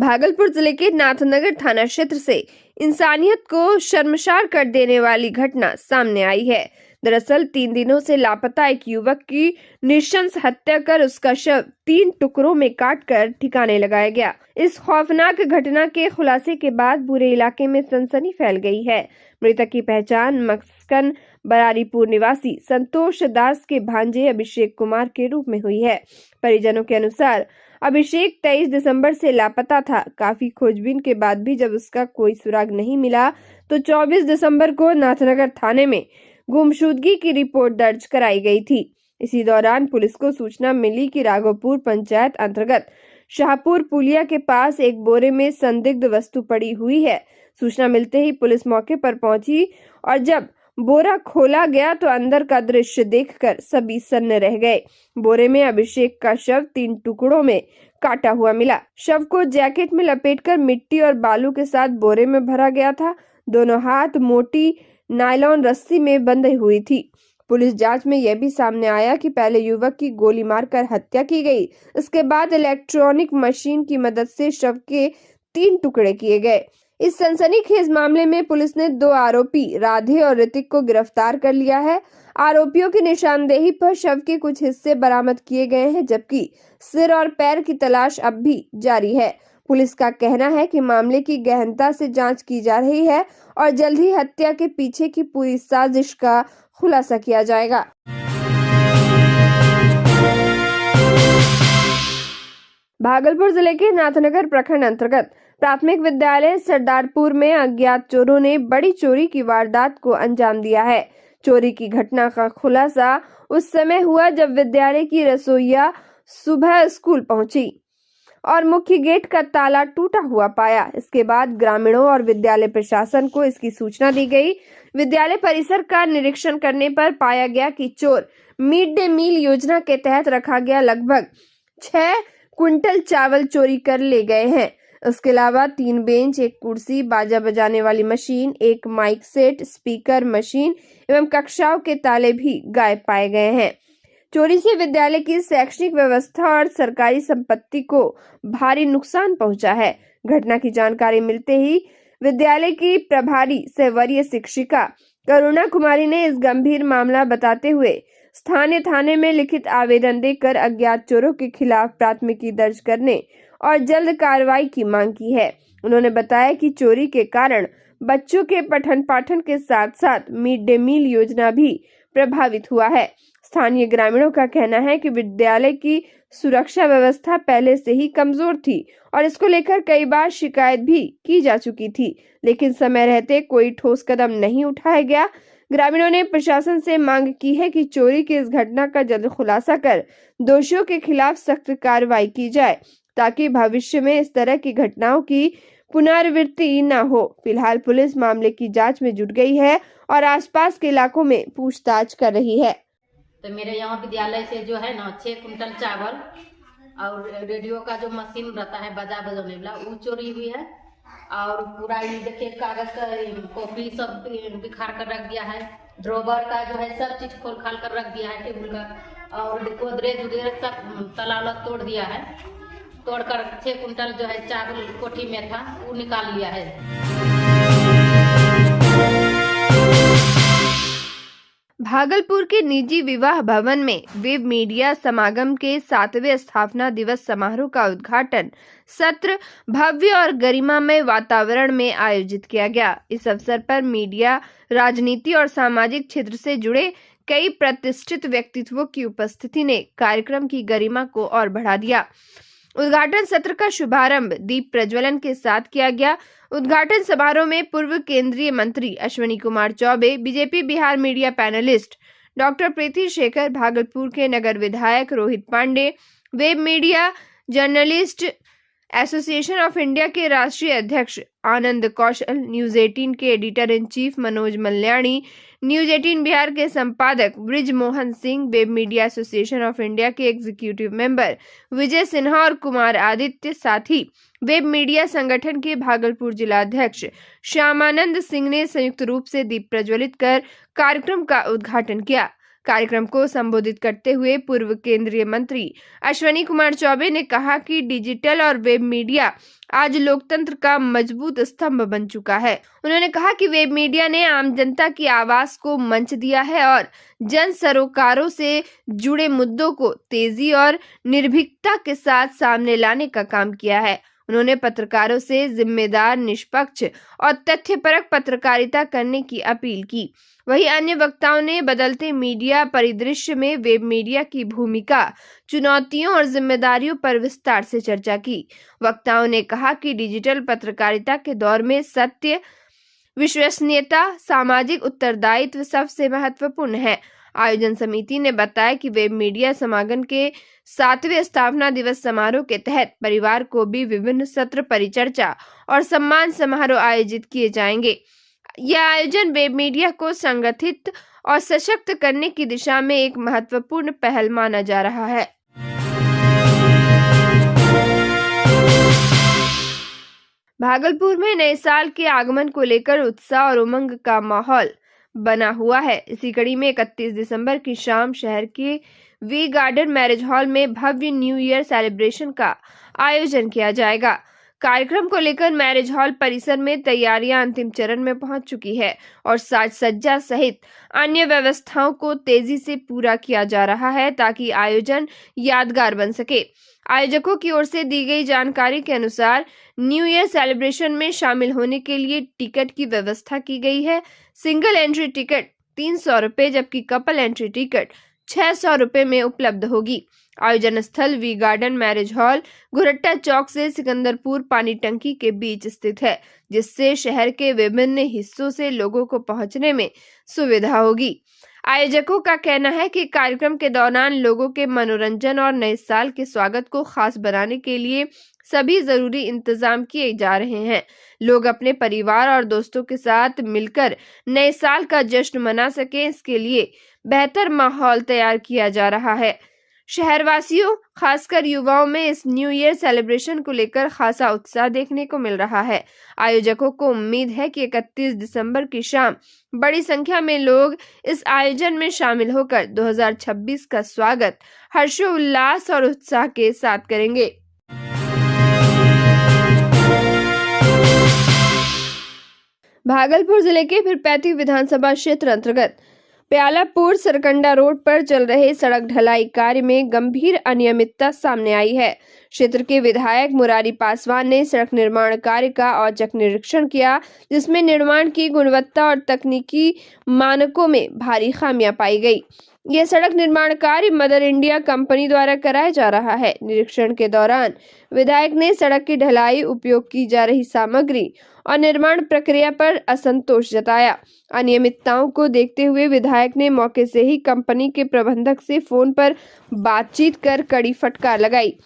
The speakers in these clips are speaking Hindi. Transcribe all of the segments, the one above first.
भागलपुर जिले के नाथनगर थाना क्षेत्र से इंसानियत को शर्मसार कर देने वाली घटना सामने आई है। दरअसल 3 दिनों से लापता एक युवक की नृशंस हत्या कर उसका शव 3 टुकड़ों में काटकर ठिकाने लगाया गया। इस खौफनाक घटना के खुलासे के बाद पूरे इलाके में सनसनी फैल गई है। मृतक की पहचान मस्कन बरारीपुर निवासी संतोष दास के भांजे अभिषेक कुमार के रूप में हुई है। परिजनों के अनुसार अभिषेक 23 दिसंबर से लापता था। काफी खोजबीन के बाद भी जब उसका कोई सुराग नहीं मिला तो 24 दिसंबर को नाथनगर थाने में गुमशुदगी की रिपोर्ट दर्ज कराई गई थी। इसी दौरान पुलिस को सूचना मिली कि राघोपुर पंचायत अंतर्गत शाहपुर पुलिया के पास एक बोरे में संदिग्ध वस्तु पड़ी हुई है। सूचना मिलते ही पुलिस मौके पर पहुंची और जब बोरा खोला गया तो अंदर का दृश्य देखकर सभी सन्न रह गए। बोरे में अभिषेक का शव 3 टुकड़ों में काटा हुआ मिला। शव को जैकेट में लपेटकर मिट्टी और बालू के साथ बोरे में भरा गया था। दोनों हाथ मोटी नायलॉन रस्सी में बंधी हुई थी। पुलिस जांच में यह भी सामने आया कि पहले युवक की गोली मारकर हत्या की गई। इसके बाद इलेक्ट्रॉनिक मशीन की मदद से शव के 3 टुकड़े किए गए। इस सनसनीखेज मामले में पुलिस ने 2 आरोपी राधे और ऋतिक को गिरफ्तार कर लिया है। आरोपियों की निशानदेही पर शव के कुछ हिस्से बरामद किए गए हैं, जबकि सिर और पैर की तलाश अब भी जारी है। पुलिस का कहना है कि मामले की गहनता से जांच की जा रही है और जल्द ही हत्या के पीछे की पूरी साजिश का खुलासा किया जाएगा। भागलपुर जिले के नाथनगर प्रखंड अंतर्गत प्राथमिक विद्यालय सरदारपुर में अज्ञात चोरों ने बड़ी चोरी की वारदात को अंजाम दिया है। चोरी की घटना का खुलासा उस समय हुआ जब विद्यालय की रसोइया सुबह स्कूल पहुंची और मुख्य गेट का ताला टूटा हुआ पाया। इसके बाद ग्रामीणों और विद्यालय प्रशासन को इसकी सूचना दी गई। विद्यालय परिसर का निरीक्षण करने पर पाया गया कि चोर मिड डे मील योजना के तहत रखा गया लगभग 6 क्विंटल चावल चोरी कर ले गए हैं। इसके अलावा 3 बेंच, 1 कुर्सी, बाजा बजाने वाली machine, 1 mic set, speaker machine एवं कक्षाओं के ताले भी गायब पाए गए हैं। चोरी से विद्यालय की शैक्षणिक व्यवस्था और सरकारी संपत्ति को भारी नुकसान पहुंचा है। घटना की जानकारी मिलते ही विद्यालय की प्रभारी सह वरीय शिक्षिका करुणा कुमारी ने इस गंभीर मामला बताते हुए स्थानीय थाने में लिखित आवेदन देकर अज्ञात चोरों के खिलाफ प्राथमिकी दर्ज करने और जल्द कार्रवाई की मांग की है। उन्होंने बताया कि चोरी के कारण बच्चों के पठन पाठन के साथ साथ मिड डे मील योजना भी प्रभावित हुआ है। स्थानीय ग्रामीणों का कहना है कि विद्यालय की सुरक्षा व्यवस्था पहले से ही कमजोर थी और इसको लेकर कई बार शिकायत भी की जा चुकी थी, लेकिन समय रहते कोई ठोस कदम नहीं उठाया गया। ग्रामीणों ने प्रशासन से मांग की है कि चोरी की इस घटना का जल्द खुलासा कर दोषियों के खिलाफ सख्त कार्रवाई की जाए, ताकि भविष्य में इस तरह की घटनाओं की पुनरावृत्ति न हो। फिलहाल पुलिस मामले की जांच में जुट गई है और आसपास के इलाकों में पूछताछ कर रही है। तो मेरे यहाँ विद्यालय से जो है ना 6 कुंटल चावल और रेडियो का जो मशीन रहता है बजा बजाने वाला वो चोरी हुई है। और पूरा ये देखिए कागज का कॉपी सब बिखार कर रख दिया है। ड्रॉवर का जो है सब चीज खोल खाल कर रख दिया है टेबल का। और गोदरेज उदरेज सब ताला तोड़ दिया है। तोड़कर 6 कुंटल जो है चावल कोठी में था वो निकाल लिया है। भागलपुर के निजी विवाह भवन में वेब मीडिया समागम के 7वें स्थापना दिवस समारोह का उद्घाटन सत्र भव्य और गरिमामय वातावरण में आयोजित किया गया। इस अवसर पर मीडिया, राजनीति और सामाजिक क्षेत्र से जुड़े कई प्रतिष्ठित व्यक्तित्वों की उपस्थिति ने कार्यक्रम की गरिमा को और बढ़ा दिया। उद्घाटन सत्र का शुभारंभ दीप प्रज्वलन के साथ किया गया। उद्घाटन समारोह में पूर्व केंद्रीय मंत्री Ashwini Kumar Choubey, BJP Bihar media panelist doctor Preeti Shekhar, Bhagalpur के नगर विधायक Rohit Pandey, web media journalist association of India के राष्ट्रीय अध्यक्ष आनंद कौशल, न्यूज 18 के editor in chief Manoj Malyani, news 18 Bihar के संपादक Brij Mohan Singh, web media association of India के एग्जीक्यूटिव मेंबर विजय सिन्हा और कुमार आदित्य, साथ ही वेब मीडिया संगठन के भागलपुर जिला अध्यक्ष श्यामानंद सिंह ने संयुक्त रूप से दीप प्रज्वलित कर कार्यक्रम का उद्घाटन किया। कार्यक्रम को संबोधित करते हुए पूर्व केंद्रीय मंत्री अश्विनी कुमार चौबे ने कहा कि डिजिटल और वेब मीडिया आज लोकतंत्र का मजबूत स्तंभ बन चुका है। उन्होंने कहा कि वेब मीडिया ने आम जनता की आवाज को मंच दिया है और जन सरोकारों से जुड़े मुद्दों को तेजी और निर्भीकता के साथ सामने लाने का काम किया है। उन्होंने पत्रकारों से जिम्मेदार, निष्पक्ष और तथ्यपरक पत्रकारिता करने की अपील की। वहीं अन्य वक्ताओं ने बदलते मीडिया परिदृश्य में वेब मीडिया की भूमिका, चुनौतियों और जिम्मेदारियों पर विस्तार से चर्चा की। वक्ताओं ने कहा कि डिजिटल पत्रकारिता के दौर में सत्य, विश्वसनीयता, सामाजिक उत्तरदायित्व सबसे महत्वपूर्ण है। आयोजन समिति ने बताया कि वेब मीडिया समागम के 7वें स्थापना दिवस समारोह के तहत परिवार को भी विभिन्न सत्र, परिचर्चा और सम्मान समारोह आयोजित किए जाएंगे। यह आयोजन वेब मीडिया को संगठित और सशक्त करने की दिशा में एक महत्वपूर्ण पहल माना जा रहा है। भागलपुर में नए साल के आगमन को लेकर उत्साह और उमंग का माहौल बना हुआ है। इसी कड़ी में 31 दिसंबर की शाम शहर के वी गार्डन मैरिज हॉल में भव्य न्यू ईयर सेलिब्रेशन का आयोजन किया जाएगा। कार्यक्रम को लेकर मैरिज हॉल परिसर में तैयारियां अंतिम चरण में पहुंच चुकी है और साज सज्जा सहित अन्य व्यवस्थाओं को तेजी से पूरा किया जा रहा है ताकि आयोजन यादगार बन सके। आयोजकों की ओर से दी गई जानकारी के अनुसार न्यू ईयर सेलिब्रेशन में शामिल होने के लिए टिकट की व्यवस्था की गई है। सिंगल एंट्री टिकट 300 रुपए जबकि कपल एंट्री टिकट 600 रुपए में उपलब्ध होगी। आयोजन स्थल वी गार्डन मैरिज हॉल घुरट्टा चौक से सिकंदरपुर पानी टंकी के बीच स्थित है, जिससे शहर के विभिन्न हिस्सों से लोगों को पहुंचने में सुविधा होगी। आयोजकों का कहना है कि कार्यक्रम के दौरान लोगों के मनोरंजन और नए साल के स्वागत को खास बनाने के लिए सभी जरूरी इंतजाम किए जा रहे हैं। लोग अपने परिवार और दोस्तों के साथ मिलकर नए साल का जश्न मना सकें, इसके लिए बेहतर माहौल तैयार किया जा रहा है। शहरवासियों, खासकर युवाओं में इस न्यू ईयर सेलिब्रेशन को लेकर खासा उत्साह देखने को मिल रहा है। आयोजकों को उम्मीद है कि 31 दिसंबर की शाम बड़ी संख्या में लोग इस आयोजन में शामिल होकर 2026 का स्वागत हर्षोल्लास और उत्साह के साथ करेंगे। भागलपुर जिले के पीरपैंती विधानसभा क्षेत्र अंतर्गत प्यालापुर सरकंडा रोड पर चल रहे सड़क ढलाई कार्य में गंभीर अनियमितता सामने आई है। क्षेत्र के विधायक मुरारी पासवान ने सड़क निर्माण कार्य का औचक निरीक्षण किया, जिसमें निर्माण की गुणवत्ता और तकनीकी मानकों में भारी खामियां पाई गई। यह सड़क निर्माण कार्य मदर इंडिया कंपनी द्वारा कराया जा रहा है। निरीक्षण के दौरान विधायक ने सड़क की ढलाई, उपयोग की जा रही सामग्री और निर्माण प्रक्रिया पर असंतोष जताया। अनियमितताओं को देखते हुए विधायक ने मौके से ही कंपनी के प्रबंधक से फोन पर बातचीत कर कड़ी फटकार लगाई।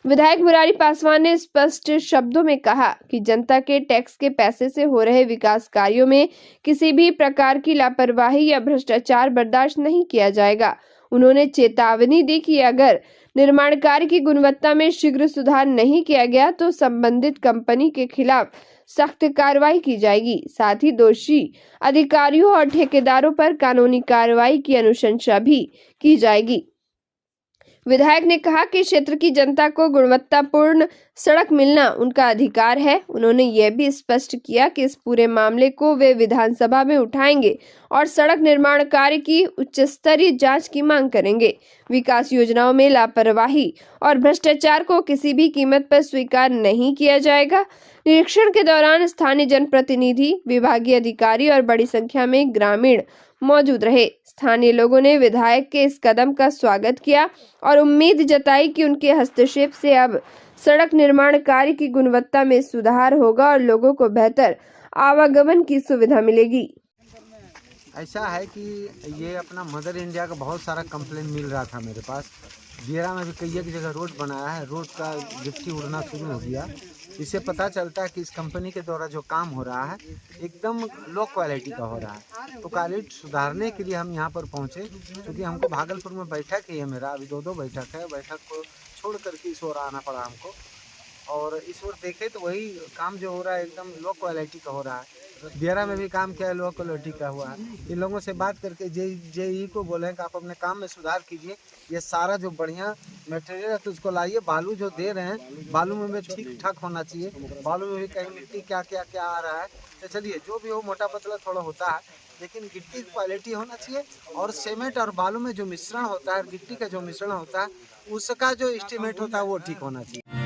विधायक मुरारी पासवान ने स्पष्ट शब्दों में कहा कि जनता के टैक्स के पैसे से हो रहे विकास कार्यों में किसी भी प्रकार की लापरवाही या भ्रष्टाचार बर्दाश्त नहीं किया जाएगा। उन्होंने चेतावनी दी कि अगर निर्माण कार्य की गुणवत्ता में शीघ्र सुधार नहीं किया गया तो संबंधित कंपनी के खिलाफ सख्त कार्रवाई की जाएगी। साथ ही दोषी अधिकारियों और ठेकेदारों पर कानूनी कार्रवाई की अनुशंसा भी की जाएगी। विधायक ने कहा कि क्षेत्र की जनता को गुणवत्तापूर्ण सड़क मिलना उनका अधिकार है। उन्होंने यह भी स्पष्ट किया कि इस पूरे मामले को वे विधानसभा में उठाएंगे और सड़क निर्माण कार्य की उच्च स्तरीय जांच की मांग करेंगे। विकास योजनाओं में लापरवाही और भ्रष्टाचार को किसी भी कीमत पर स्वीकार नहीं किया जाएगा। निरीक्षण के दौरान स्थानीय जनप्रतिनिधि, विभागीय अधिकारी और बड़ी संख्या में ग्रामीण मौजूद रहे। स्थानीय लोगों ने विधायक के इस कदम का स्वागत किया और उम्मीद जताई कि उनके हस्तक्षेप से अब सड़क निर्माण कार्य की गुणवत्ता में सुधार होगा और लोगों को बेहतर आवागमन की सुविधा मिलेगी। ऐसा है कि ये अपना मदर इंडिया का बहुत सारा कंप्लेन मिल रहा था मेरे पास। बियरा में भी कई एक जगह रोड बनाया है, रोड का गिट्टी उड़ना शुरू हो गया। इससे पता चलता है कि इस कंपनी के द्वारा जो काम हो रहा है एकदम लो क्वालिटी का हो रहा है। तो क्वालिटी सुधारने के लिए हम यहाँ पर पहुँचे, क्योंकि हमको भागलपुर में बैठक है मेरा, अभी 2 बैठक है। बैठक को छोड़ करके इस ओर आना पड़ा हमको, और इस ओर देखे तो वही काम जो हो रहा है एकदम लो क्वालिटी का हो रहा है। दियरा में भी काम किया है, लो क्वालिटी का हुआ है। इन लोगों से बात करके जेई को बोले कि आप अपने काम में सुधार कीजिए, ये सारा जो बढ़िया मटेरियल है तो उसको लाइए। बालू जो दे रहे हैं, बालू में भी ठीक ठाक होना चाहिए, बालू में भी कहीं मिट्टी क्या क्या क्या आ रहा है। तो चलिए जो भी हो, मोटा पतला थोड़ा होता है, लेकिन गिट्टी की क्वालिटी होना चाहिए। और सीमेंट और बालू में जो मिश्रण होता है, गिट्टी का जो मिश्रण होता है, उसका जो एस्टीमेट होता है वो ठीक होना चाहिए।